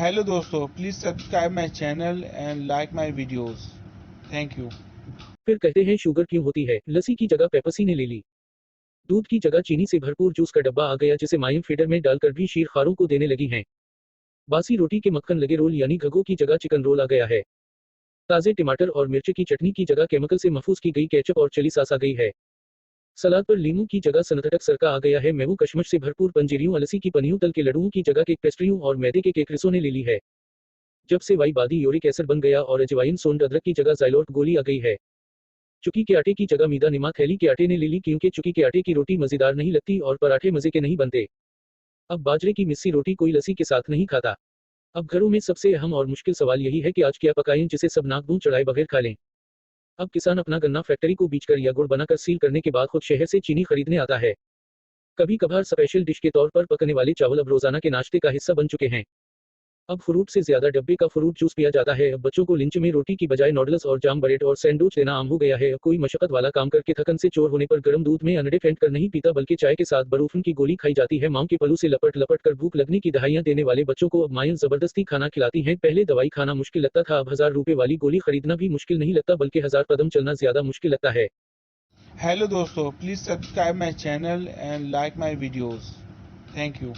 Hello दोस्तों, please subscribe my channel and like my videos. Thank you. फिर कहते हैं शुगर क्यों होती है। लस्सी की जगह पेप्सी ने ले ली। दूध की जगह चीनी से भरपूर जूस का डब्बा आ गया, जिसे मायम फीडर में डालकर भी शीरखारों को देने लगी हैं। बासी रोटी के मक्खन लगे रोल यानी घगों की जगह चिकन रोल आ गया है। ताजे टमाटर और मिर्च की चटनी की जगह केमिकल से महफूज की गई केचप और चिली सॉस आ गई है। सलाद पर लीमू की जगह सनतटक सरका आ गया है। मेवू कशमश से भरपूर पंजीरियों, अलसी की पनियों, तल के लड्डुओं की जगह केक पेस्ट्रियों और मैदे के केक रिसों ने ले ली है। जब से वाई बादी यूरिक एसिड बन गया और अजवाइन सोंड अदरक की जगह जाइलोट गोली आ गई है। चुकी के आटे की जगह मीदा निमा थैली के आटे ने ले ली, क्योंकि चुकी के आटे की रोटी मजेदार नहीं लगती और पराठे मजे के नहीं बनते। अब बाजरे की मिस्सी रोटी कोई लस्सी के साथ नहीं खाता। अब घरों में सबसे अहम और मुश्किल सवाल यही है कि आज क्या पकाएं जिसे सब नाक मुंह चढ़ाए बगैर खा लें। अब किसान अपना गन्ना फैक्ट्री को बीचकर या गुड़ बनाकर सील करने के बाद खुद शहर से चीनी खरीदने आता है। कभी कभार स्पेशल डिश के तौर पर पकने वाले चावल अब रोजाना के नाश्ते का हिस्सा बन चुके हैं। अब फ्रूट से ज्यादा डब्बे का फ्रूट जूस पिया जाता है। अब बच्चों को लंच में रोटी की बजाय नूडल्स और जाम ब्रेड और सैंडविच देना आम हो गया है। अब कोई मशक्कत वाला काम करके थकन से चोर होने पर गर्म दूध में अंडे फेंट कर नहीं पीता, बल्कि चाय के साथ बरूफन की गोली खाई जाती है। मां के पलू से लपट लपट कर भूख लगने की दहाइयां देने वाले बच्चों को अब माएं जबरदस्ती खाना खिलाती हैं। पहले दवाई खाना मुश्किल लगता था, अब 1000 रुपए वाली गोली खरीदना भी मुश्किल नहीं लगता, बल्कि 1000 कदम चलना ज्यादा मुश्किल लगता है। हेलो दोस्तों, please subscribe my channel and like my videos. Thank you.